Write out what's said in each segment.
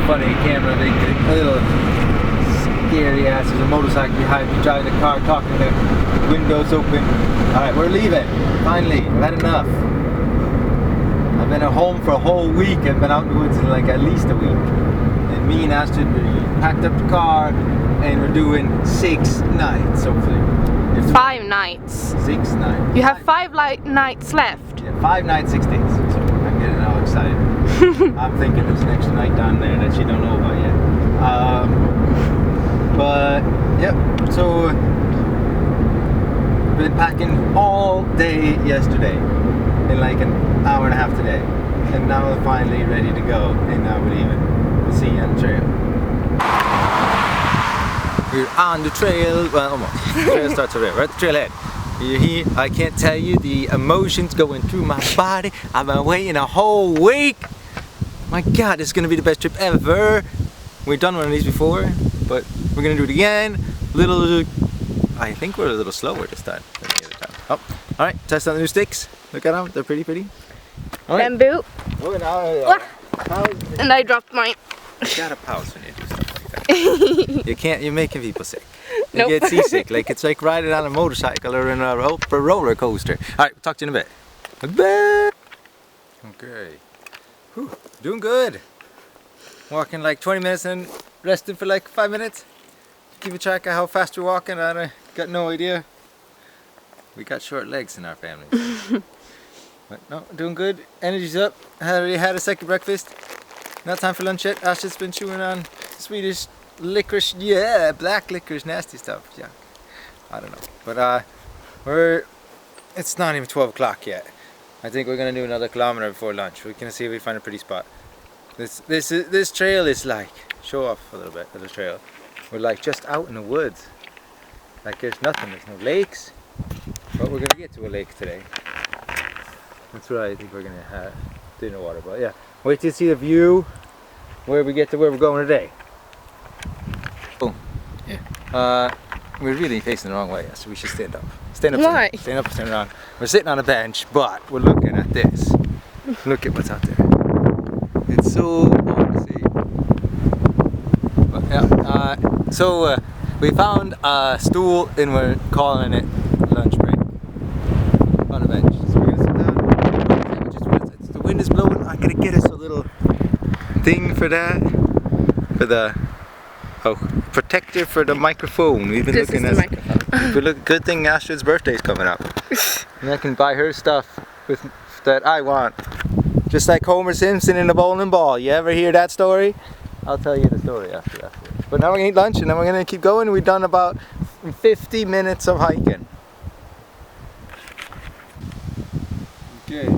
funny camera, a little scary ass. There's a motorcycle behind me driving the car, talking to the windows open. Alright, we're leaving. Finally, I've had enough. I've been at home for a whole week. I've been out in the woods in like at least a week. And me and Astrid packed up the car and we're doing 6 nights, hopefully. 5 nights. 6 nights. You have 5 nights left. Yeah, 5 nights, 6 days. So I'm getting all excited. I'm thinking there's an extra night down there that you don't know about yet. But yep, so been packing all day yesterday in like an hour and a half today, and now we're finally ready to go, and now we're leaving. We'll see you on the trail. We're on the trail, well almost. The trail starts over there, we're at the trailhead. You're here, I can't tell you the emotions going through my body. I've been waiting a whole week. My God, this is gonna be the best trip ever. We've done one of these before, but we're gonna do it again. I think we're a little slower this time than the other time. Oh, all right, test out the new sticks. Look at them, they're pretty. All right. Bamboo. Oh, And I dropped mine. You gotta pause when you do stuff like that. You can't, you're making people sick. You Nope. get seasick, like it's like riding on a motorcycle or in a roller coaster. All right, we'll talk to you in a bit. Okay. Whew, doing good. Walking like 20 minutes and resting for like 5 minutes. Keeping track of how fast we're walking, I got no idea. We got short legs in our family. But no, doing good. Energy's up. Already had a second breakfast. Not time for lunch yet. Astrid's been chewing on Swedish licorice. Yeah, black licorice, nasty stuff. Yeah, I don't know. But it's not even 12 o'clock yet. I think we're gonna do another kilometer before lunch. We're gonna see if we find a pretty spot. This trail is like, show off a little bit of the trail. We're like just out in the woods. Like there's nothing, there's no lakes. But we're gonna get to a lake today. That's what I think we're gonna do in the water. But yeah, wait till you see the view where we get to where we're going today. Boom. Yeah. We're really facing the wrong way, so we should stand up. Stand up. Why? Stand up, stand around. We're sitting on a bench, but we're looking at this. Look at what's out there. It's so hard to see. But yeah, so we found a stool and we're calling it lunch break on a bench. So we're gonna sit down. The wind is blowing. I'm gonna get us a little thing for that, for the protector for the microphone. We've been this looking is the microphone. Good thing Astrid's birthday's coming up, and I can buy her stuff that I want. Just like Homer Simpson in the bowling ball. You ever hear that story? I'll tell you the story after. But now we're gonna eat lunch and then we're gonna keep going. We've done about 50 minutes of hiking. Okay.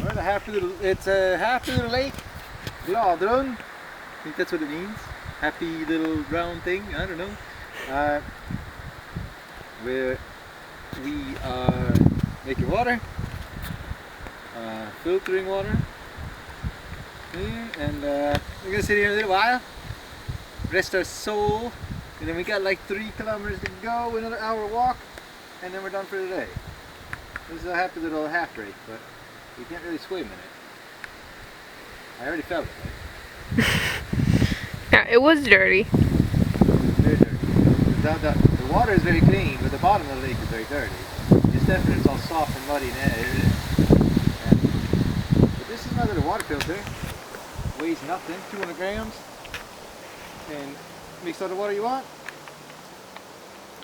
We're at a happy little lake. Gladrun. I think that's what it means. Happy little round thing. I don't know. Where we are making water. Filtering water. And we're gonna sit here a little while, rest our soul, and then we got like 3 kilometers to go, another hour walk, and then we're done for the day. This is a happy little half break, but we can't really swim in it. I already felt it, right? Yeah, it was dirty. Very dirty. The water is very clean, but the bottom of the lake is very dirty. You step in, it's all soft and muddy now. But this is my little water filter. Weighs nothing, 200 grams, and mix all the water you want.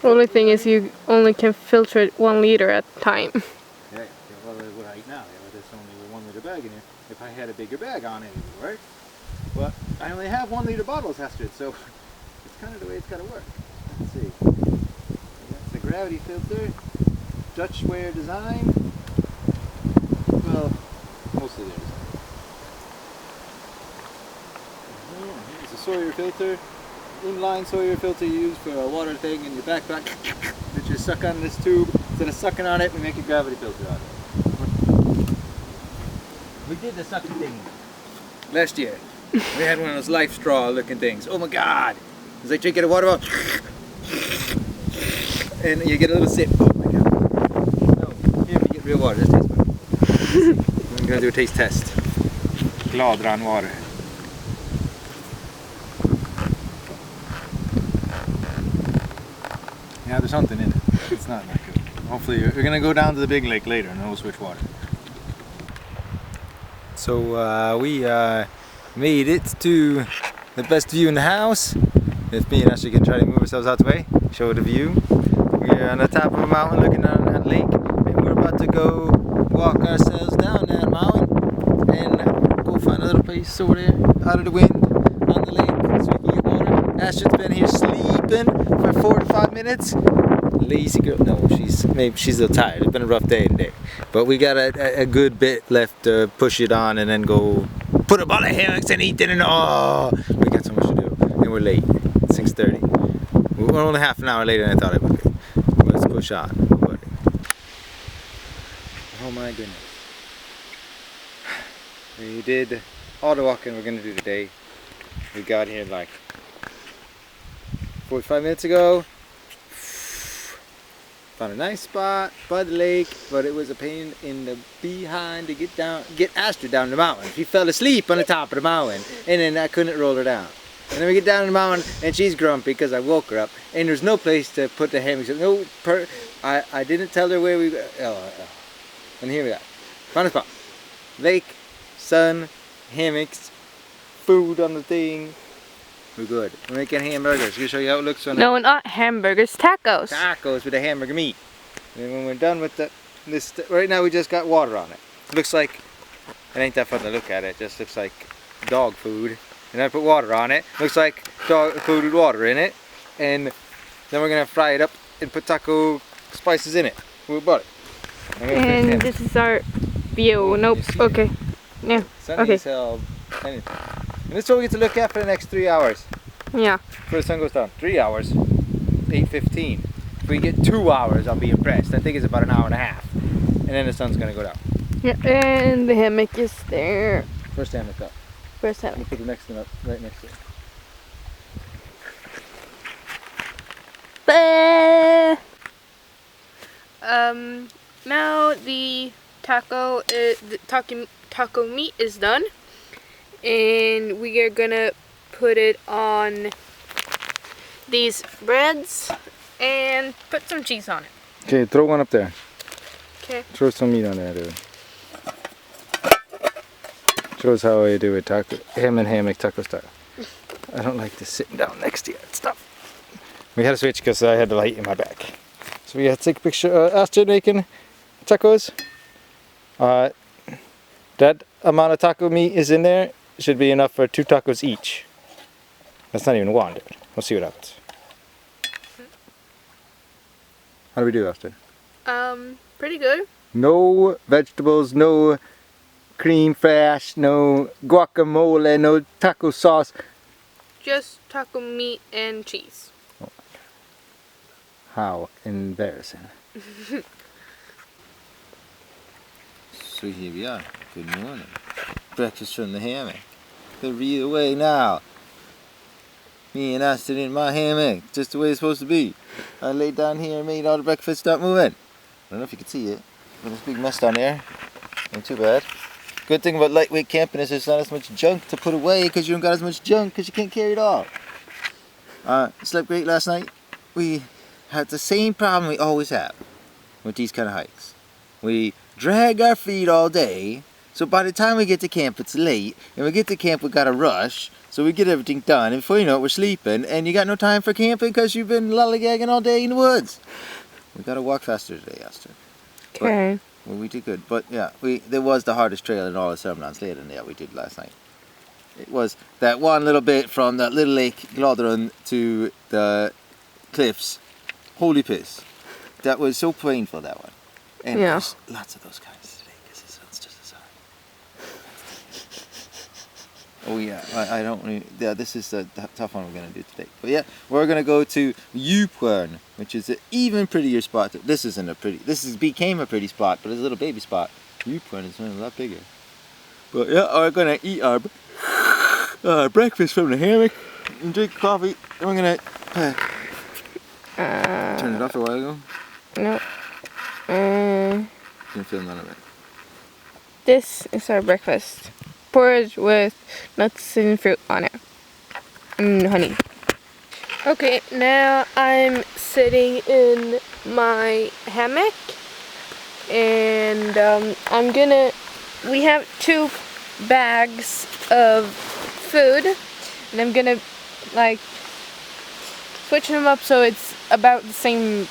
The only thing is you only can filter it 1 liter at a time. Yeah, well, what I eat now, there's only a 1 liter bag in here. If I had a bigger bag on it, it would work. But I only have 1 liter bottles, Astrid, so it's kind of the way it's got to work. Let's see. That's the gravity filter, Dutch ware design. Well, mostly their design. It's a Sawyer filter, inline Sawyer filter you use for a water thing in your backpack. That you suck on this tube. Instead of sucking on it, we make a gravity filter out of it. We did the sucking thing last year. We had one of those life straw looking things. Oh my God! It's like drinking a water bottle. And you get a little sip. Oh my God. No, here we get real water. Let's taste one. We're going to do a taste test. Gladrun water. Yeah, there's something in it. It's not that good. Hopefully, we're gonna go down to the big lake later and then we'll switch water. So we made it to the best view in the house. If me and Astrid can try to move ourselves out the way, show the view. We're on the top of a mountain looking down at that lake, and we're about to go walk ourselves down that mountain and go find a little place over there, out of the wind, on the lake, so we can get water. Astrid's been here sleeping for 45 minutes. Lazy girl. No, she's a little tired. It's been a rough day today, but we got a good bit left to push it on and then go put up all the hammocks and eat dinner. Oh, we got so much to do, and we're late. 6:30. We're only half an hour later than I thought it would be. Let's push on, buddy. Oh my goodness. We did all the walking we're gonna do today. We got here like 45 minutes ago. Found a nice spot by the lake, but it was a pain in the behind to get Astrid down the mountain. She fell asleep on the top of the mountain, and then I couldn't roll her down. And then we get down the mountain, and she's grumpy because I woke her up, and there's no place to put the hammocks. I didn't tell her where we go. And here we are. Found a spot. Lake, sun, hammocks, food on the thing. We're good. We're making hamburgers. Can I show you how it looks on No, not hamburgers, tacos. Tacos with the hamburger meat. And when we're done with this, right now we just got water on it. It looks like, it ain't that fun to look at. It just looks like dog food. And I put water on it. Looks like dog food with water in it. And then we're gonna fry it up and put taco spices in it with butter. And this is our view. Nope. Okay. Yeah. Sunny as hell. Anything. And this is what we get to look at for the next 3 hours. Yeah. Before the sun goes down. 3 hours. 8:15. If we get 2 hours, I'll be impressed. I think it's about an hour and a half. And then the sun's gonna go down. Yeah. And the hammock is there. First hammock up. First hammock. We'll put the next one up right next to it. Now the taco meat is done, and we are gonna put it on these breads and put some cheese on it. Okay, throw one up there. Okay. Throw some meat on there, dude. Shows how I do it, ham and hammock taco style. I don't like this sitting down next to you and stuff. We had to switch because I had the light in my back. So we had to take a picture of Astrid making tacos. That amount of taco meat is in there. Should be enough for 2 tacos each. That's not even one, dude. We'll see what happens. How do we do, Astrid? Pretty good. No vegetables, no cream fresh, no guacamole, no taco sauce. Just taco meat and cheese. How embarrassing. So here we are. Good morning. Breakfast from the hammock. The real way now. Me and Astrid in my hammock. Just the way it's supposed to be. I laid down here and made all the breakfast start moving. I don't know if you can see it. But there's a big mess down there. Ain't too bad. Good thing about lightweight camping is there's not as much junk to put away because you don't got as much junk because you can't carry it all. Slept great last night. We had the same problem we always have with these kind of hikes. We drag our feet all day, so by the time we get to camp it's late, and we get to camp we gotta rush, so we get everything done, and before you know it we're sleeping, and you got no time for camping because you've been lollygagging all day in the woods. We gotta walk faster today, Astrid. Okay. Well, we did good, but yeah, there was the hardest trail in all of Sörmlandsleden that we did last night. It was that one little bit from that little lake Glodrun to the cliffs. Holy piss. That was so painful, that one. And Yeah. there's lots of those kinds today because the sun's just as hot. Oh yeah, I don't really, yeah, this is the tough one we're going to do today. But yeah, we're going to go to Djupön, which is an even prettier spot. This isn't a pretty, became a pretty spot, but it's a little baby spot. Djupön is a lot bigger. But yeah, we're going to eat our breakfast from the hammock and drink coffee. And we're going to turn it off a while ago. No. Didn't feel none of it. This is our breakfast. Porridge with nuts and fruit on it. And honey. Okay, now I'm sitting in my hammock, and we have 2 bags of food, and I'm gonna like switch them up so it's about the same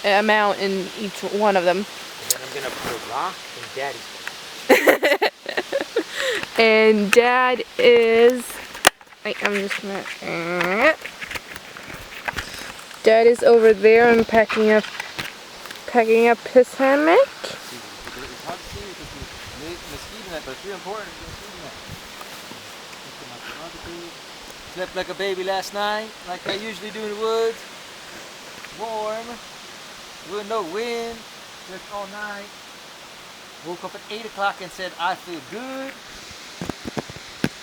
amount in each one of them. And then I'm gonna put a rock in Daddy's. And Dad is, I'm just gonna, Dad is over there and packing up his hammock. It's hard to see because the mosquito net, but it's real important. Mosquito net. Slept like a baby last night, like I usually do in the woods. Warm, with no wind, slept all night. Woke up at 8 o'clock and said, I feel good.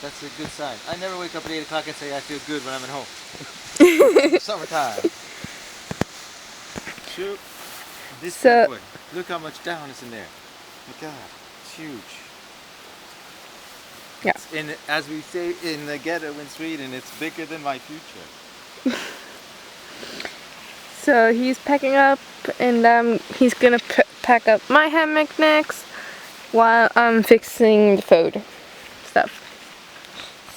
That's a good sign. I never wake up at 8 o'clock and say I feel good when I'm at home. Summertime. Shoot. This bad boy. Look how much down is in there. My God, it's huge. Yeah. It's as we say in the ghetto in Sweden, it's bigger than my future. So he's packing up, and he's gonna pack up my hammock next, while I'm fixing the food stuff.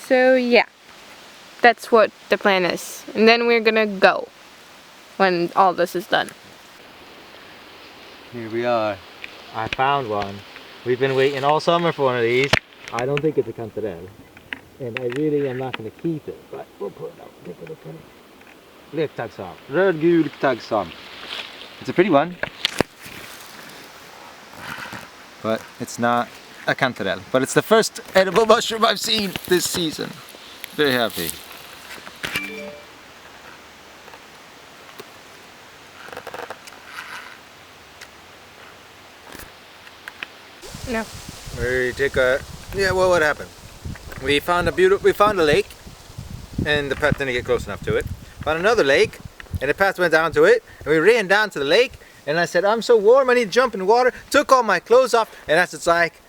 So yeah, that's what the plan is. And then we're gonna go when all this is done. Here we are. I found one. We've been waiting all summer for one of these. I don't think it's a cantarell. And I really am not going to keep it. But we'll put it out. Look. Lektagsam. Rödgul tagsam. It's a pretty one. But it's not a cantarell. But it's the first edible mushroom I've seen this season. Very happy. No. We take a well, what happened? We found a lake, and the path didn't get close enough to it. Found another lake, and the path went down to it, and we ran down to the lake, and I said, I'm so warm, I need to jump in the water. Took all my clothes off, and that's it's like,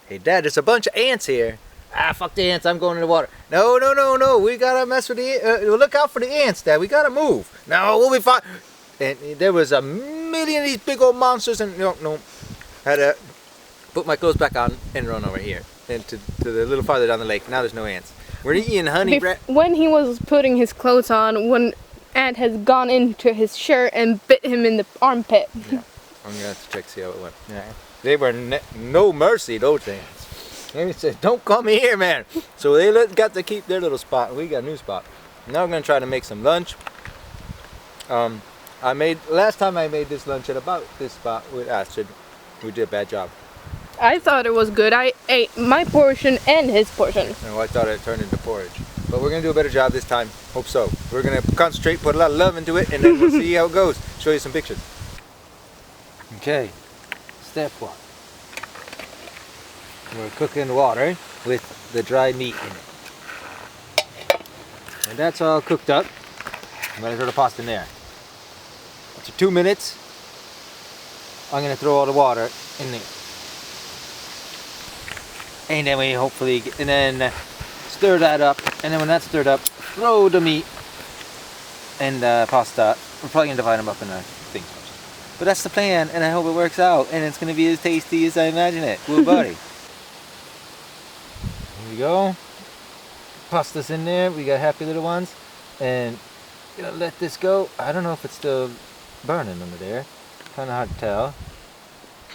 hey Dad, there's a bunch of ants here. Ah, fuck the ants, I'm going in the water. No, we gotta mess with the look out for the ants, Dad, we gotta move. No, we'll be fine. And there was a million of these big old monsters, and no, had to put my clothes back on and run over here and to the little farther down the lake. Now there's no ants. We're eating honey bread. When he was putting his clothes on, one ant has gone into his shirt and bit him in the armpit. Yeah. I'm gonna have to check to see how it went. Yeah. They were no mercy, those ants. And he said, don't come here, man. So they got to keep their little spot, and we got a new spot. Now we're gonna try to make some lunch. Last time I made this lunch at about this spot with Astrid. We did a bad job. I thought it was good. I ate my portion and his portion. No, I thought it turned into porridge. But we're going to do a better job this time. Hope so. We're going to concentrate, put a lot of love into it, and then we'll see how it goes. Show you some pictures. Okay. Step 1. We're cooking water with the dry meat in it. And that's all cooked up. I'm going to throw the pasta in there. After 2 minutes, I'm going to throw all the water in there. And then we stir that up, and then when that's stirred up, throw the meat and the pasta. We're probably going to divide them up in a thing. But that's the plan, and I hope it works out, and it's going to be as tasty as I imagine it. Cool, buddy. Here we go. Pasta's in there. We got happy little ones. And gonna let this go. I don't know if it's still burning under there. Kind of hard to tell.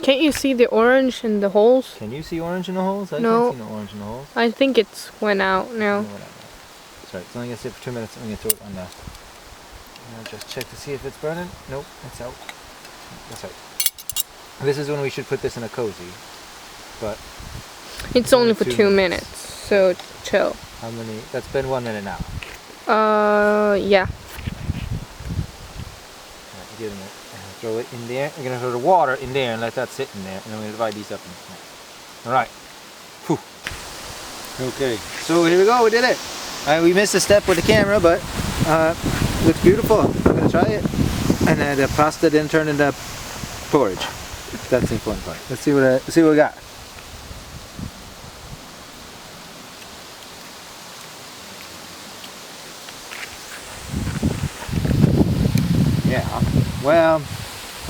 Can't you see the orange in the holes? Can you see orange in the holes? I No. can't see no orange in the holes. I think it's went out now. Sorry, it's only going to sit for 2 minutes. I'm going to throw it on there. Just check to see if it's burning. Nope, it's out. That's right. This is when we should put this in a cozy. But it's only for 2 minutes, so chill. How many? That's been 1 minute now. Yeah. Right, give it a minute. Throw it in there. We're going to throw the water in there and let that sit in there. And then we're going to divide these up. Alright. Okay. So here we go. We did it. We missed a step with the camera, but looks beautiful. I'm going to try it. And the pasta didn't turn into porridge. That's the important part. Let's see what we got. Yeah. Well,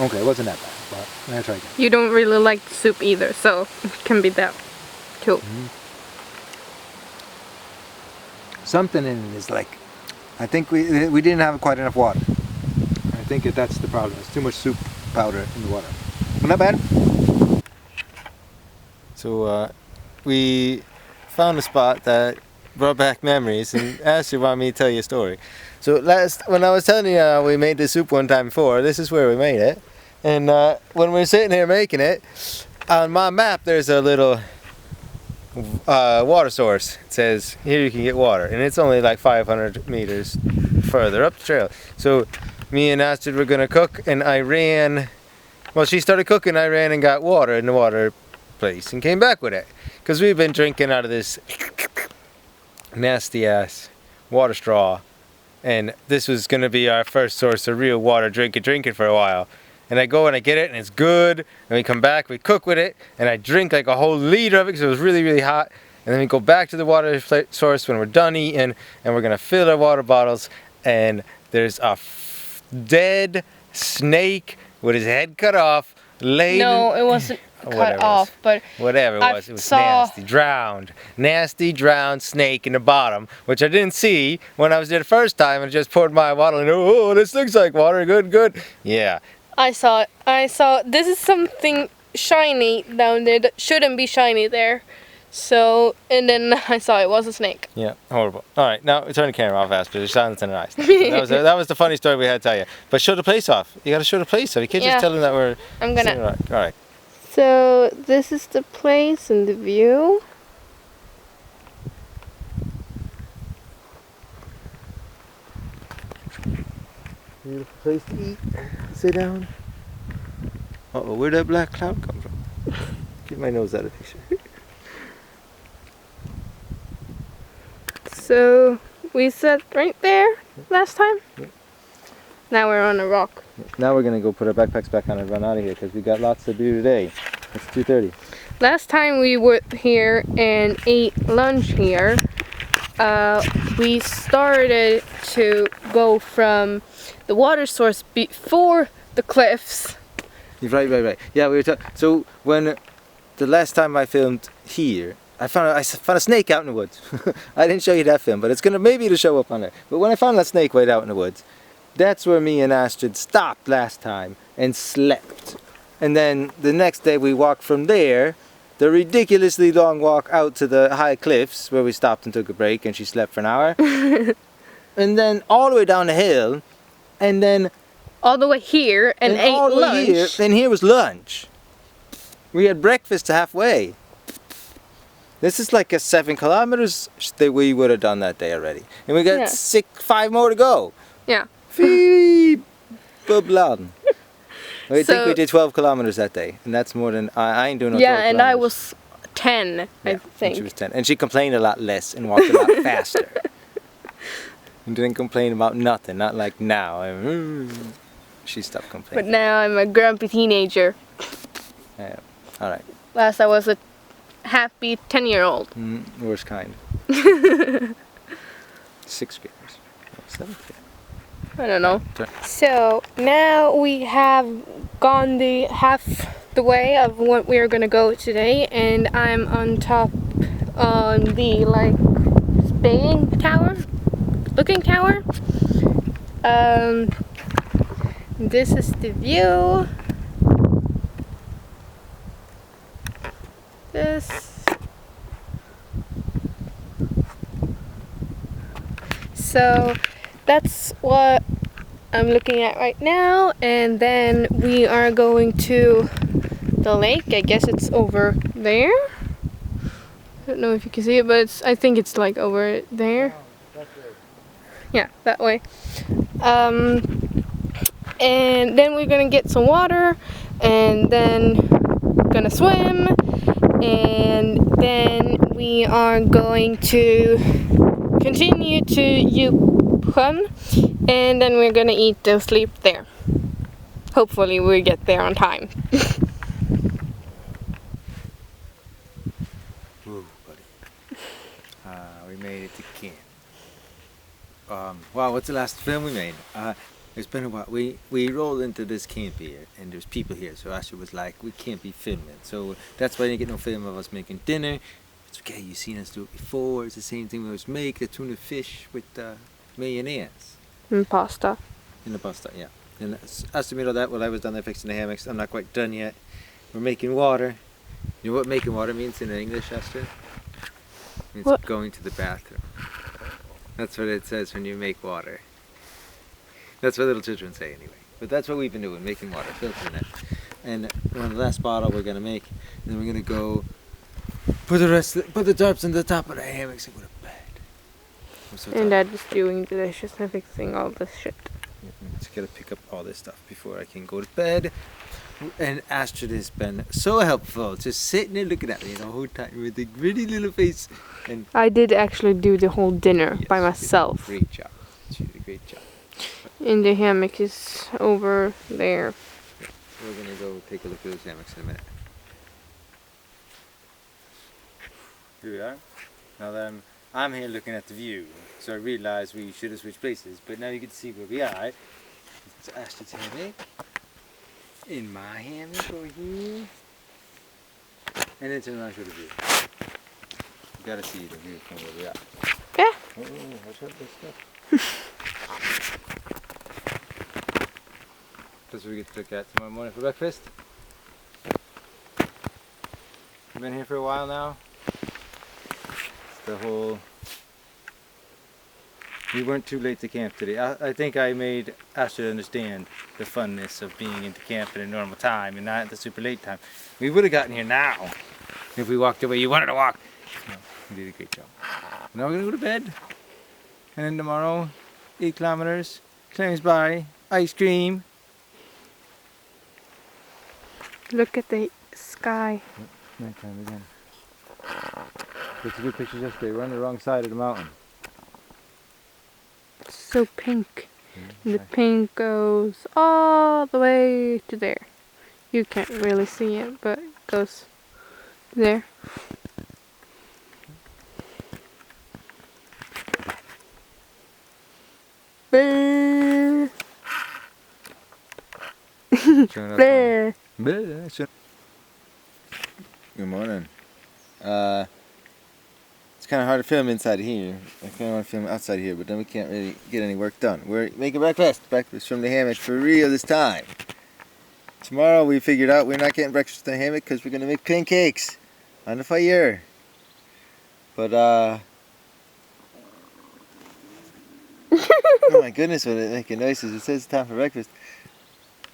okay, it wasn't that bad, but I'm gonna try again. You don't really like the soup either, so it can be that too. Something in it is like, I think we didn't have quite enough water. I think that's the problem. It's too much soup powder in the water. But not bad. So we found a spot that brought back memories, and Astrid wanted me to tell you a story. So when I was telling you we made this soup one time before, this is where we made it. And when we were sitting here making it, on my map there's a little water source. It says here you can get water, and it's only like 500 meters further up the trail. So me and Astrid were gonna cook, and I ran. Well, she started cooking. I ran and got water in the water place and came back with it because we've been drinking out of this nasty ass water straw, and this was gonna be our first source of real water drinking for a while. And I go and I get it, and it's good, and we come back, we cook with it, and I drink like a whole liter of it because it was really, really hot. And then we go back to the water source when we're done eating, and we're gonna fill our water bottles, and there's a dead snake with his head cut off, laid. No, it wasn't cut off, but whatever it was nasty, nasty drowned snake in the bottom, which I didn't see when I was there the first time, and just poured my bottle, and oh, this looks like water, good, yeah. I saw it. This is something shiny down there that shouldn't be shiny there. So, and then I saw it was a snake. Yeah, horrible. Alright, now turn the camera off, Astrid. It's Silence and Ice. That was the funny story we had to tell you. But show the place off. You gotta show the place off. You can't just tell them that we're... I'm gonna. Alright. So, this is the place and the view. Beautiful place to eat. Sit down. Uh-oh, where'd that black cloud come from? Get my nose out of the picture. So, we sat right there last time. Yeah. Now we're on a rock. Now we're gonna go put our backpacks back on and run out of here because we got lots to do today. It's 2:30. Last time we were here and ate lunch here, we started to go from the water source before the cliffs. Right. Yeah, we were talking. So when the last time I filmed here, I found a snake out in the woods. I didn't show you that film, but it's gonna maybe to show up on there. But when I found that snake right out in the woods, that's where me and Astrid stopped last time and slept. And then the next day we walked from there, the ridiculously long walk out to the high cliffs where we stopped and took a break, and she slept for an hour. And then all the way down the hill, and then all the way here and ate lunch. And here was lunch. We had breakfast halfway. This is like a 7 kilometers that we would have done that day already. And we got 5 more to go. Yeah. Fee Bublan. I think we did 12 kilometers that day. And that's more than, I ain't doing no 12 kilometers. And I was 10, I think. And she was 10. And she complained a lot less and walked a lot faster. And didn't complain about nothing, not like now. She stopped complaining. But now I'm a grumpy teenager. Yeah, alright. Last I was a happy 10-year-old. Worst kind. 6th graders. 7th grade. I don't know. So now we have gone half the way of what we are gonna go today, and I'm on top on the looking tower. This is the view. So that's what I'm looking at right now, and then we are going to the lake. I guess it's over there. I don't know if you can see it, but I think it's like over there. Yeah, that way. And then we're gonna get some water, and then gonna swim, and then we are going to continue to Yukon, and then we're gonna eat and sleep there. Hopefully we get there on time. Whoa, buddy. We made it to camp. Wow, what's the last film we made? It's been a while. We rolled into this camp here, and there's people here, so Astrid was like, we can't be filming. So that's why I didn't get no film of us making dinner. It's okay, you've seen us do it before. It's the same thing we always make, the tuna fish with mayonnaise. And pasta. In the pasta, yeah. And Astrid made all that while I was down there fixing the hammocks. I'm not quite done yet. We're making water. You know what making water means in English, Astrid? It means What? going to the bathroom. That's what it says when you make water. That's what little children say anyway. But that's what we've been doing, making water, filtering it. And one last bottle we're gonna make, and then we're gonna go put the tarps on the top of the hammocks and go to bed. I'm so And tired. Dad is doing dishes and fixing all this shit. Just gotta pick up all this stuff before I can go to bed. And Astrid has been so helpful, just sitting there looking at me the whole time with a gritty little face. And I did actually do the whole dinner yes, by she did a myself. great job. She did a great job. And the hammock is over there. We're gonna go take a look at those hammocks in a minute. Here we are. Now that I'm here looking at the view, so I realized we should have switched places, but now you can see where we are. It's Astrid's hammock, in my hammock over here, and then turn around and show the view. You gotta see the view from where we are. Yeah. Oh, watch out this stuff. That's what we get to look at tomorrow morning for breakfast. You've been here for a while now. It's the whole... We weren't too late to camp today. I think I made Astrid understand the funness of being into camp at a normal time and not at the super late time. We would have gotten here now if we walked the way you wanted to walk. No, we did a great job. Now we're gonna go to bed. And then tomorrow, 8 kilometers, Clemensbury, ice cream. Look at the sky. Nighttime again. Took some good pictures yesterday. We're on the wrong side of the mountain. So pink. And the pink goes all the way to there. You can't really see it, but it goes there. Bleh. Bleh. Good morning. It's kind of hard to film inside here. I kind of want to film outside here, but then we can't really get any work done. We're making breakfast. Breakfast from the hammock for real this time. Tomorrow we figured out we're not getting breakfast in the hammock because we're going to make pancakes on the fire. But, oh my goodness, when it's making noises. It says it's time for breakfast.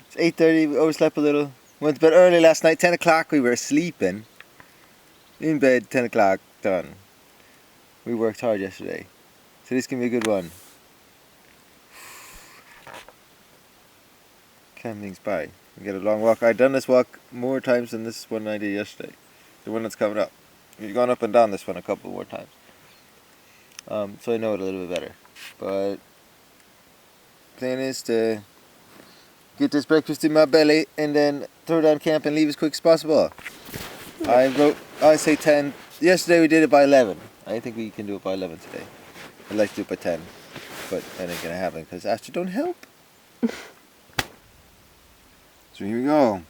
It's 8:30, we overslept a little. Went to bed early last night, 10 o'clock we were sleeping. In bed, 10 o'clock, done. We worked hard yesterday. So this can be a good one. Clemensbury. We got a long walk. I've done this walk more times than this one I did yesterday. The one that's coming up. We've gone up and down this one a couple more times. So I know it a little bit better. But plan is to get this breakfast in my belly and then throw down camp and leave as quick as possible. I say 10. Yesterday we did it by 11. I think we can do it by 11 today. I'd like to do it by 10. But that ain't gonna happen because Astrid don't help. So here we go.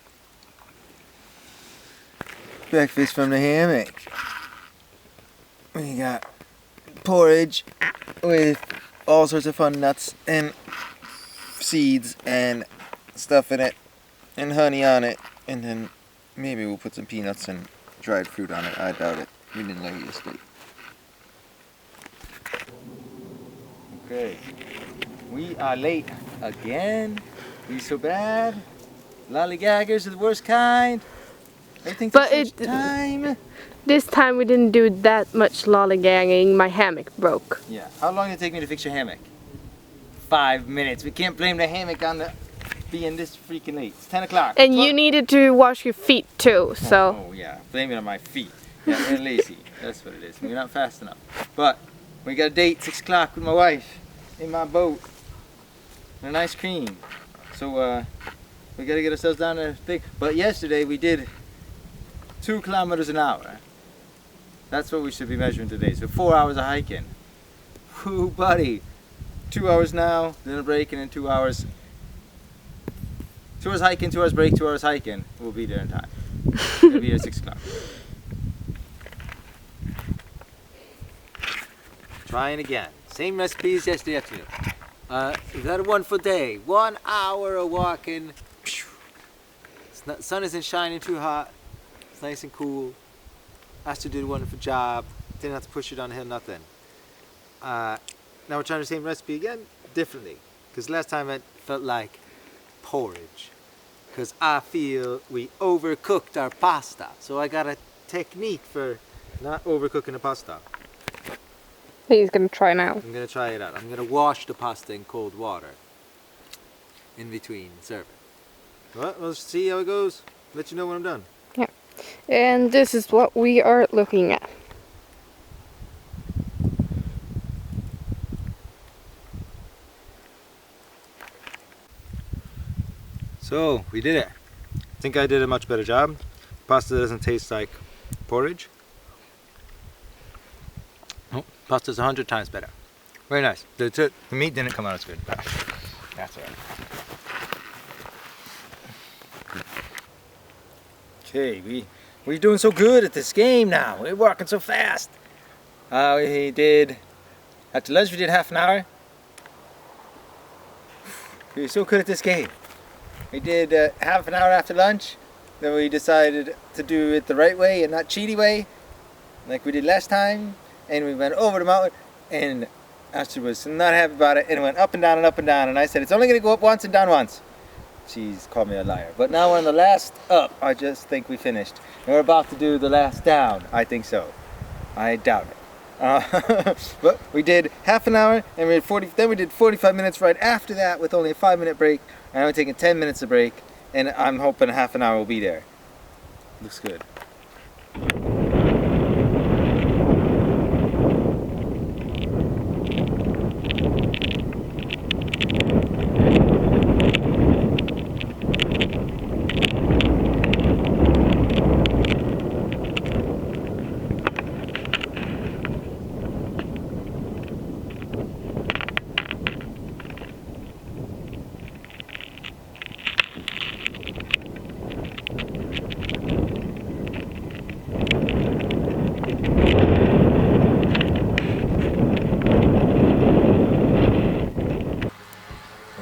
Breakfast from the hammock. We got porridge with all sorts of fun nuts and seeds and stuff in it and honey on it, and then maybe we'll put some peanuts and dried fruit on it. I doubt it. We didn't like it yesterday. Okay, we are late again. We so bad. Lollygaggers are the worst kind. Everything But takes so much time. This time we didn't do that much lollygagging. My hammock broke. Yeah. How long did it take me to fix your hammock? 5 minutes. We can't blame the hammock on the being this freaking late. It's 10 o'clock. And you needed to wash your feet too, so. Oh yeah, blame it on my feet. Yeah, we're lazy. That's what it is. We're not fast enough. But we got a date, 6 o'clock with my wife in my boat. And an ice cream. So we gotta get ourselves down there big. But yesterday we did 2 kilometers an hour. That's what we should be measuring today. So 4 hours of hiking. Whoo, buddy. 2 hours now, then a break, and then 2 hours 2 hours hiking, 2 hours break, 2 hours hiking. We'll be there in time. We'll be here at 6 o'clock. Trying again. Same recipe as yesterday afternoon. We've had a wonderful day. 1 hour of walking. The sun isn't shining too hot. It's nice and cool. Astrid did a wonderful job. Didn't have to push it on the hill, nothing. Now we're trying the same recipe again, differently. Because last time it felt like porridge. Because I feel we overcooked our pasta. So I got a technique for not overcooking the pasta. He's gonna try now. I'm gonna try it out. I'm gonna wash the pasta in cold water in between serving. Well, we'll see how it goes. Let you know when I'm done. Yeah. And this is what we are looking at. So, we did it. I think I did a much better job. Pasta doesn't taste like porridge. Oh, pasta's 100 times better. Very nice. The meat didn't come out as good, but that's alright. Okay, we're doing so good at this game now. We're working so fast. We did, after lunch we did half an hour. We're so good at this game. We did half an hour after lunch. Then we decided to do it the right way and not cheaty way, like we did last time. And we went over the mountain, and Astrid was not happy about it, and it went up and down and up and down. And I said, it's only going to go up once and down once. She's called me a liar. But now we're on the last up. I just think we finished. And we're about to do the last down. I think so. I doubt it. But we did half an hour, and then we did 45 minutes right after that with only a 5-minute break. And we're taking 10 minutes of break, and I'm hoping half an hour will be there. Looks good.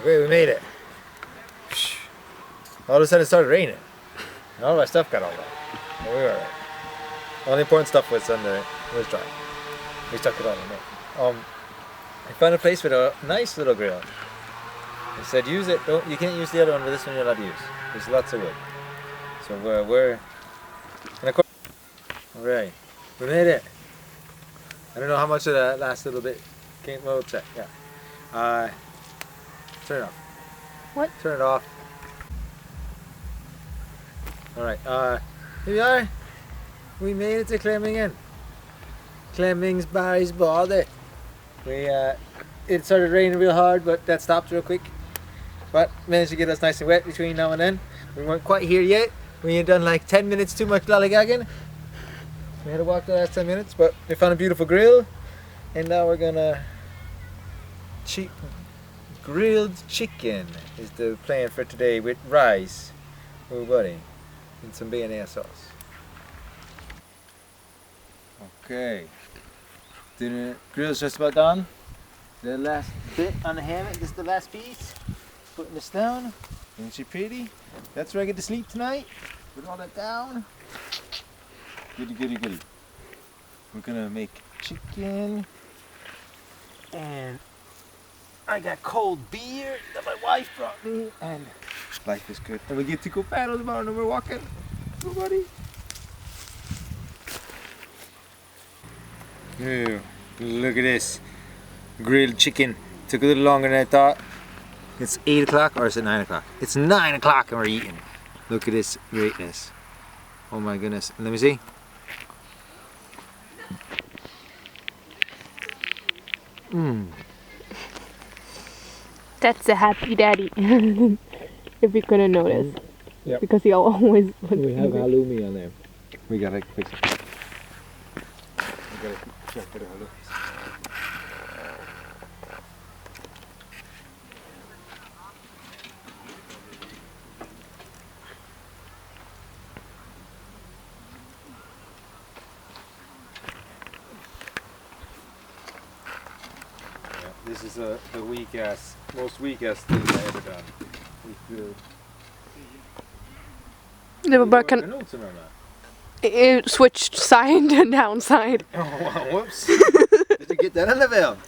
Okay, we made it. All of a sudden it started raining. And all of our stuff got all wet. But we were alright. All the important stuff was under it. It was dry. We stuck it all in there. I found a place with a nice little grill. They said use it. You can't use the other one, but this one you're allowed to use. There's lots of wood. So we're and of course, alright. We made it. I don't know how much of that last little bit came. We'll check. Yeah. Turn it off. What? Turn it off. Alright, here we are. We made it to Clemmingen. Clemmingsbergs Bade. It started raining real hard, but that stopped real quick. But managed to get us nice and wet between now and then. We weren't quite here yet. We had done like 10 minutes too much lollygagging. We had to walk the last 10 minutes, but we found a beautiful grill. And now we're gonna grilled chicken is the plan for today with rice. Oh buddy. And some mayonnaise sauce. Okay. The grill's just about done. The last bit on the hammock, this is the last piece. Putting this down. Isn't she pretty? That's where I get to sleep tonight. Put all that down. Goody, goody, goody. We're gonna make chicken. And I got cold beer that my wife brought me. And life is good. And we get to go paddle tomorrow and we're walking. Oh, buddy. Ooh, look at this. Grilled chicken. Took a little longer than I thought. It's 8 o'clock or is it 9 o'clock? It's 9 o'clock and we're eating. Look at this greatness. Oh my goodness. Let me see. Mmm. That's a happy daddy. If you couldn't notice. Yep. Because he always puts We have halloumi on there. We gotta fix it. We gotta check for the halloumi. This is the most weakest thing I ever done. Det var bara kan... It switched side and downside. Oh, whoops. Did you get that on the film?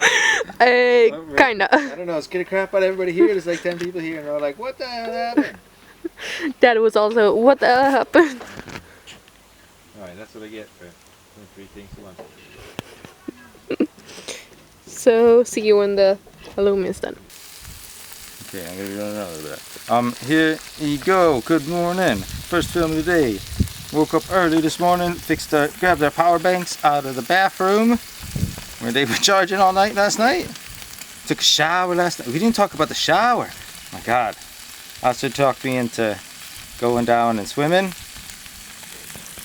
Kinda. I don't know, it's gonna crap out everybody here. There's like 10 people here and they're like, what the hell happened? Dad was also, what the hell happened? Alright, that's what I get for doing 3 things at once. So, see you when the aluminum is done. Okay, I'm gonna be doing another bit. Here you go. Good morning. First film of the day. Woke up early this morning, grabbed our power banks out of the bathroom where they were charging all night last night. Took a shower last night. We didn't talk about the shower. Oh my God. Astrid talked me into going down and swimming.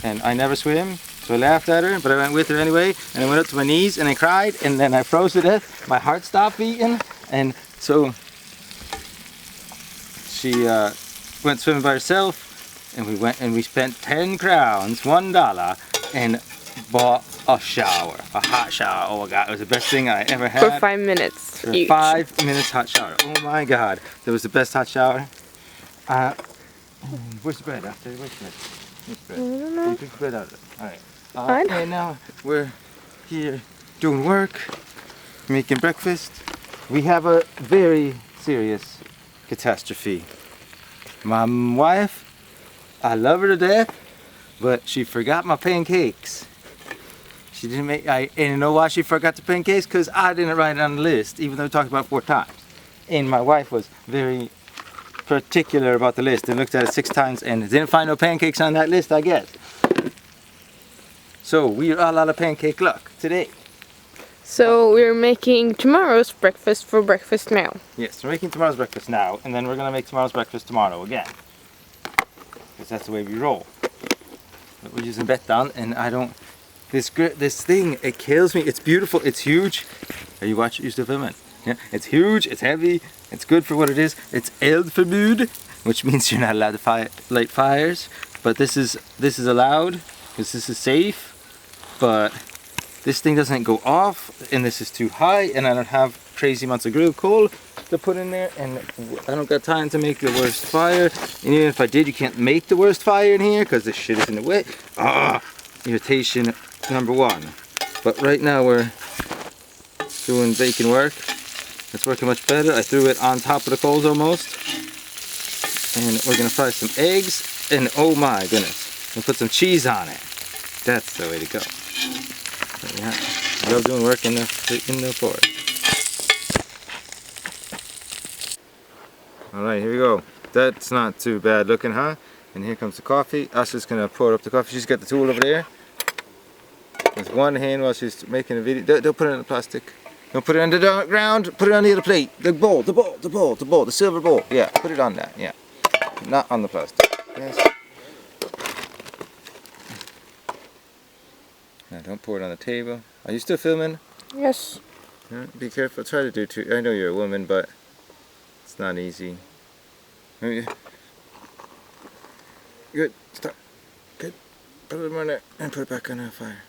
And I never swim, so I laughed at her, but I went with her anyway. And I went up to my knees and I cried, and then I froze to death. My heart stopped beating, and so she went swimming by herself. And we went and we spent 10 crowns, $1, and bought a shower, a hot shower. Oh my God, it was the best thing I ever had. For 5 minutes For each. 5 minutes hot shower. Oh my God, that was the best hot shower. Where's the bread after? Where's the bread? Where's the bread? I don't know. You took the bread out of it. All right. And now we're here doing work, making breakfast. We have a very serious catastrophe. My wife, I love her to death, but she forgot my pancakes. She didn't make, and you know why she forgot the pancakes? Because I didn't write it on the list, even though we talked about it 4 times. And my wife was very particular about the list and looked at it 6 times and didn't find no pancakes on that list, I guess. So we are all out of pancake luck today. So we're making tomorrow's breakfast for breakfast now. Yes, we're making tomorrow's breakfast now, and then we're going to make tomorrow's breakfast tomorrow again. Because that's the way we roll. But we're using Bettan, and I don't... This thing, it kills me. It's beautiful, it's huge. Are you watching? You still filming? Yeah, it's huge, it's heavy, it's good for what it is. It's eldverbud, which means you're not allowed to light fires. But this is allowed, because this is safe. But this thing doesn't go off, and this is too high, and I don't have crazy amounts of grill coal to put in there, and I don't got time to make the worst fire. And even if I did, you can't make the worst fire in here because this shit is in the way. Irritation number 1. But right now we're doing bacon work. It's working much better. I threw it on top of the coals almost, and we're gonna fry some eggs. And oh my goodness, and put some cheese on it. That's the way to go. But yeah, I love doing work in the forest. Alright, here we go. That's not too bad looking, huh? And here comes the coffee. Astrid's gonna pour up the coffee. She's got the tool over there. With one hand while she's making a video. Don't put it in the plastic. Don't put it on the ground. Put it on the other plate. The bowl, the silver bowl. Yeah, put it on that. Yeah. Not on the plastic. Yes. Now don't pour it on the table. Are you still filming? Yes. Yeah, be careful. Try to do too. I know you're a woman, but it's not easy. Good. Stop. Good. Put it on there and put it back on the fire.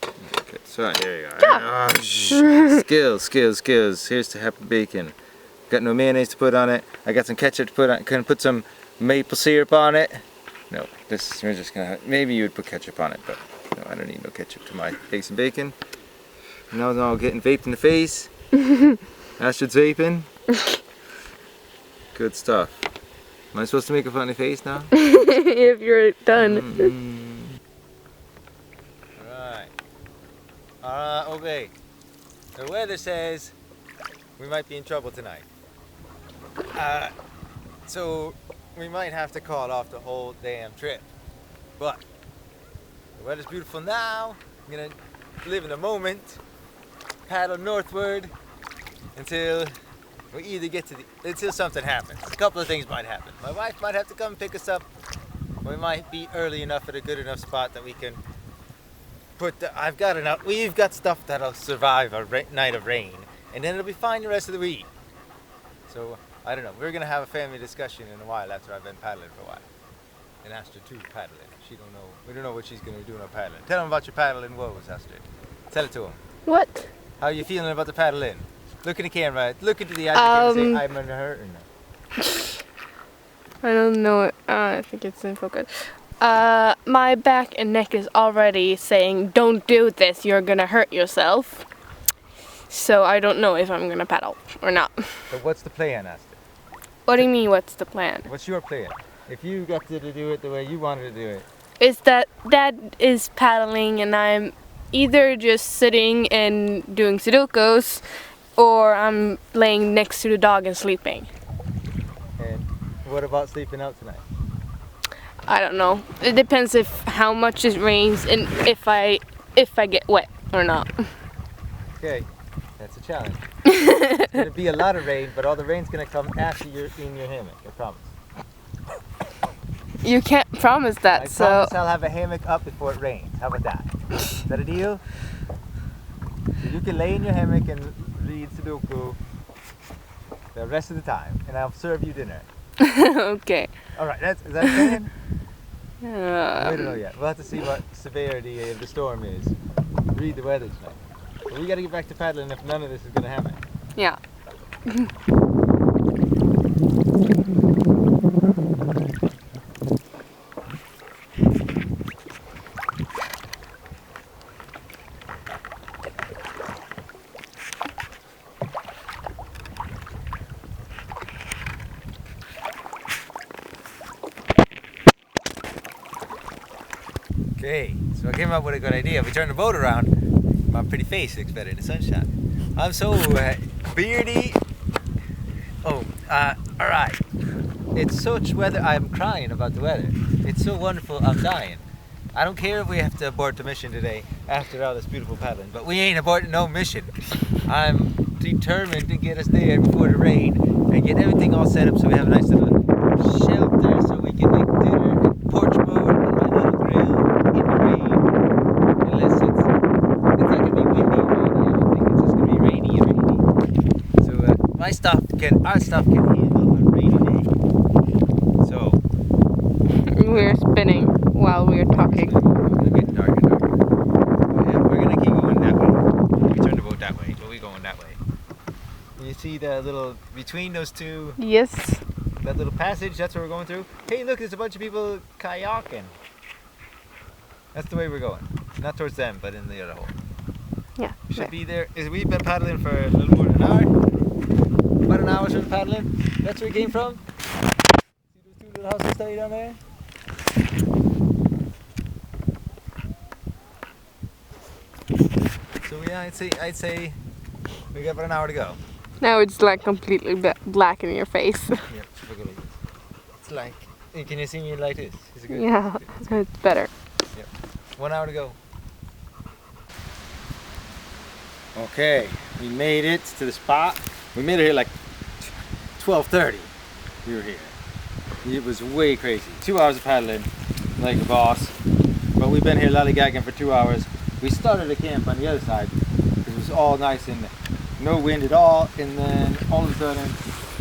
Good. So here you go. Oh, skills. Here's the happy bacon. Got no mayonnaise to put on it. I got some ketchup to put on. Can I put some maple syrup on it? No. We're just gonna. Maybe you would put ketchup on it, but no, I don't need no ketchup to my eggs and bacon. No, getting vaped in the face. Astrid's vaping. Good stuff. Am I supposed to make a funny face now? If you're done. Alright. Okay. The weather says we might be in trouble tonight. So we might have to call off the whole damn trip. But the weather's beautiful now. I'm gonna live in the moment, paddle northward until we either get to until something happens. A couple of things might happen. My wife might have to come pick us up. We might be early enough at a good enough spot that we can put we've got stuff that'll survive a night of rain, and then it'll be fine the rest of the week. So I don't know. We're gonna have a family discussion in a while after I've been paddling for a while. And Astrid too paddling. She don't know. We don't know what she's gonna do no paddling. Tell them about your paddling woes, Astrid. Tell it to them. What? How are you feeling about the paddling? Look at the camera. Look into the camera and say, I'm hurting. I don't know. I think it's in focus. My back and neck is already saying, don't do this, you're gonna hurt yourself. So I don't know if I'm gonna paddle or not. But what's the plan, Astrid? What do you mean, what's the plan? What's your plan? If you got to do it the way you wanted to do it. Is that Dad is paddling and I'm either just sitting and doing Sudokus or I'm laying next to the dog and sleeping. And what about sleeping out tonight? I don't know. It depends if how much it rains and if I get wet or not. Okay, that's a challenge. It's gonna be a lot of rain, but all the rain's gonna come after you're in your hammock. I promise. You can't promise that. I so promise I'll have a hammock up before it rains. How about that? Is that a deal? So you can lay in your hammock and read Sudoku the rest of the time, and I'll serve you dinner. okay. All right, is that a plan? We don't know yet. We'll have to see what severity of the storm is. Read the weather tonight. But we got to get back to paddling if none of this is going to happen. Yeah. Okay, so I came up with a good idea. We turned the boat around. My pretty face looks better in the sunshine. I'm so beardy. Oh, alright. It's such weather. I'm crying about the weather. It's so wonderful, I'm dying. I don't care if we have to abort the mission today after all this beautiful paddling, but we ain't aborting no mission. I'm determined to get us there before the rain and get everything all set up so we have a nice little shelter so we can make dinner in porch mode and my little grill in the rain. Unless it's not going to be windy or rainy, I don't think it's just going to be rainy and rainy. So our stuff can handle a rainy day. So We're spinning while we're talking. it's going to get darker and darker. But yeah, we're going to keep going that way. We turned the boat that way, but we're going that way. You see the little, between those two, Yes. that little passage, that's what we're going through. Hey look, there's a bunch of people kayaking. That's the way we're going. Not towards them, but in the other hole. Yeah. We should be there. We've been paddling for a little more than an hour. About an hour's been paddling. That's where we came from. See those two little houses down there? So yeah, I'd say we got about an hour to go. Now it's like completely black in your face. Yep, look at it. It's like, hey, can you see me like this? Is it good? Yeah, it's better. Yep. 1 hour to go. Okay, we made it to the spot. We made it here like 12:30. We were here. It was way crazy. 2 hours of paddling, like a boss. But we've been here lollygagging for 2 hours. We started a camp on the other side because it was all nice and no wind at all. And then all of a sudden,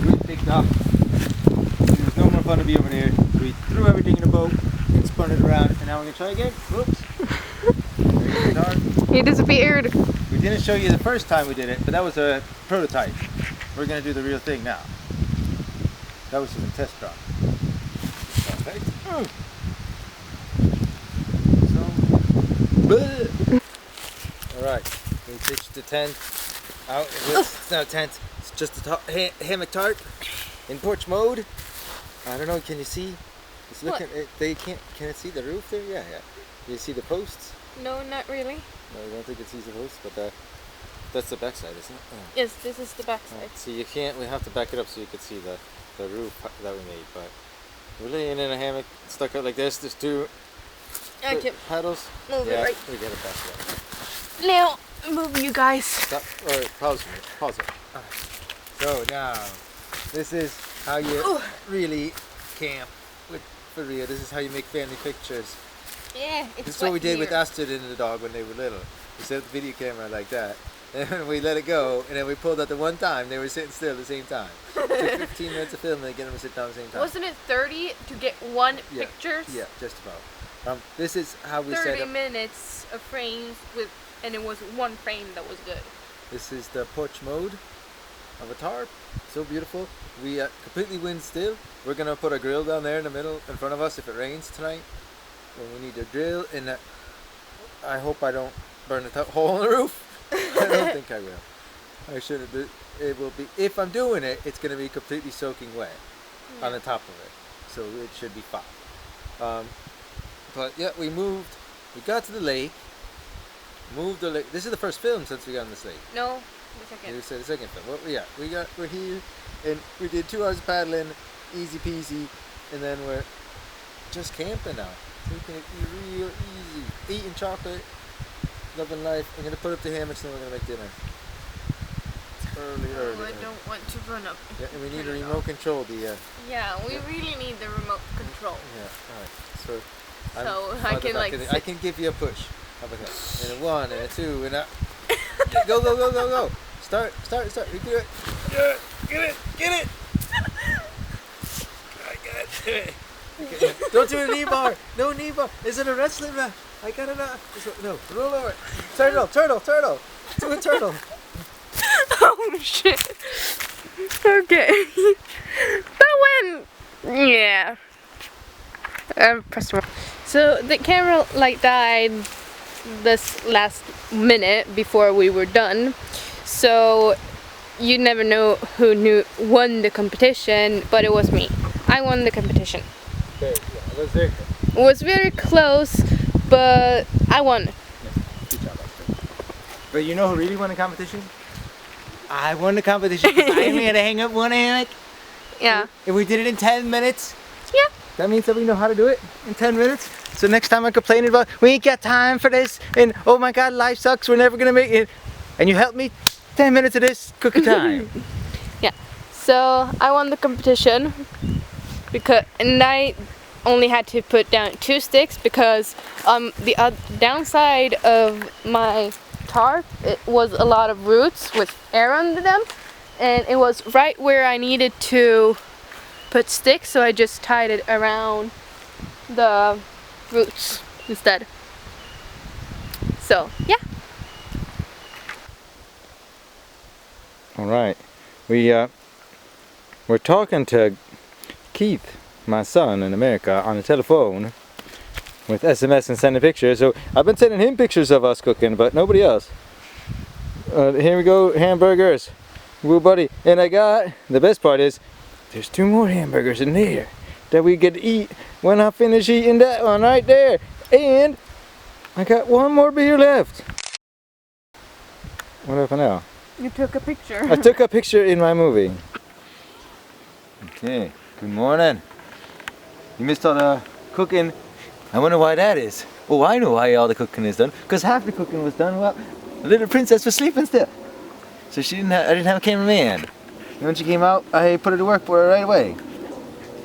we picked up. It was no more fun to be over there. We threw everything in the boat and spun it around. And now we're gonna try again. Whoops. He disappeared. We didn't show you the first time we did it, but that was a prototype. We're gonna do the real thing now. That was just a test drop. Perfect. Alright, we pitched the tent out. It's not a tent, it's just a hammock tarp in porch mode. I don't know, can you see? It's looking, can it see the roof there? Yeah. Do you see the posts? No, not really. No, I don't think it sees the posts, but that's the backside, isn't it? Oh. Yes, this is the backside. See, we have to back it up so you can see the roof that we made, but we're laying in a hammock stuck out like this. There's two paddles. Move it right. We gotta back it up. Now, move you guys. Stop, or pause it. So now, this is how you really camp for real. This is how you make family pictures. Yeah, it's This is what we did with Astrid and the dog when they were little. We set up the video camera like that, and we let it go, and then we pulled out the one time they were sitting still at the same time. It took 15 minutes of filming to get them to sit down at the same time. Wasn't it 30 to get one picture? Yeah, just about. This is how we set up. 30 minutes of frames and it was one frame that was good. This is the porch mode. of a tarp. So beautiful. We completely wind still. We're gonna put a grill down there in the middle in front of us if it rains tonight. When we need to drill in that. I hope I don't burn the hole in the roof. I don't think I will. I shouldn't. It will be, if I'm doing it, it's gonna be completely soaking wet on the top of it. So it should be fine. But yeah, we got to the lake. Moved the lake. This is the first film since we got on this lake. No, the second. You said the second film. Well, yeah, we're here, and we did 2 hours of paddling, easy peasy, and then we're just camping now. Taking it real easy, eating chocolate, loving life. I'm gonna put up the hammocks, and then we're gonna make dinner. It's early. I don't want to run up. Yeah, and we need a remote control. Yeah, we really need the remote control. Yeah, all right. So I can give you a push. How about that? And a 1 and a 2 and a go. Start. You do it. Get it. I got it. Okay. Don't do a knee bar. No knee bar. Is it a wrestling match? I got it up. No, roll over. Turtle. Do a turtle. Oh shit. Okay. That went. Yeah. Press 1. So the camera light died this last minute before we were done. So you never know who won the competition, but it was me. I won the competition. Okay, yeah, it was very close. It was very close, but I won. Yeah, good job, Astrid. But you know who really won the competition? I won the competition because I only had to hang up 1 hammock. Yeah. And we did it in 10 minutes. Yeah. That means that we know how to do it in 10 minutes. So next time I'm complaining about, we ain't got time for this, and oh my god, life sucks, we're never gonna make it. And you help me, 10 minutes of this cooking time. Yeah. So I won the competition and I only had to put down 2 sticks because the downside of my tarp, it was a lot of roots with air under them, and it was right where I needed to put sticks, so I just tied it around the roots instead. So yeah. All right, we're talking to Keith, my son in America, on the telephone with SMS and sending pictures. So I've been sending him pictures of us cooking, but nobody else. Here we go, hamburgers. Woo, buddy. And I got, the best part is, there's 2 more hamburgers in there that we get to eat when I finish eating that one right there. And I got 1 more beer left. What happened now? You took a picture. I took a picture in my movie. Okay, good morning. You missed all the cooking. I wonder why that is. Oh, I know why all the cooking is done. Because half the cooking was done while the little princess was sleeping still. So I didn't have a cameraman. And when she came out, I put her to work for her right away.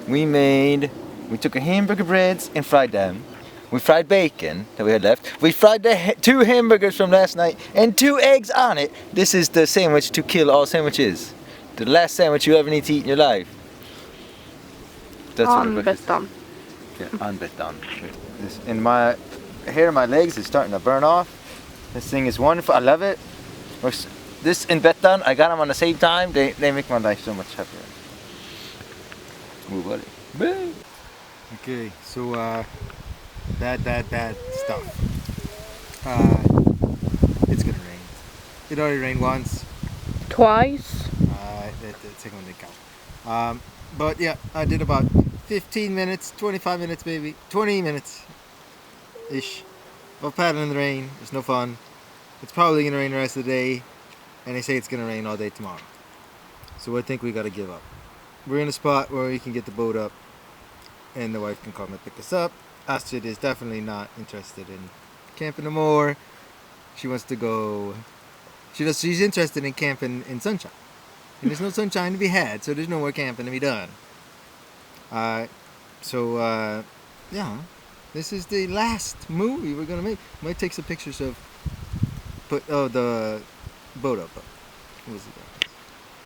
We took our hamburger breads and fried them. We fried bacon that we had left. We fried the 2 hamburgers from last night and 2 eggs on it. This is the sandwich to kill all sandwiches. The last sandwich you ever need to eat in your life. That's what we're done. Yeah, unbit done. And my hair on my legs is starting to burn off. This thing is wonderful. I love it. This and bet done, I got them on the same time. They make my life so much happier. Ooh, buddy. Bang. Okay, so that stuff. It's gonna rain. It already rained once. Twice. The second one didn't count. But yeah, I did about 15 minutes, 25 minutes maybe, 20 minutes ish of paddling in the rain. It's no fun. It's probably gonna rain the rest of the day, and they say it's gonna rain all day tomorrow. So I think we gotta give up. We're in a spot where we can get the boat up, and the wife can come and pick us up. Astrid is definitely not interested in camping no more. She wants to go. She's interested in camping in sunshine, and there's no sunshine to be had, so there's no more camping to be done. Yeah, this is the last movie we're gonna make. Might take some pictures of the boat up. What was it?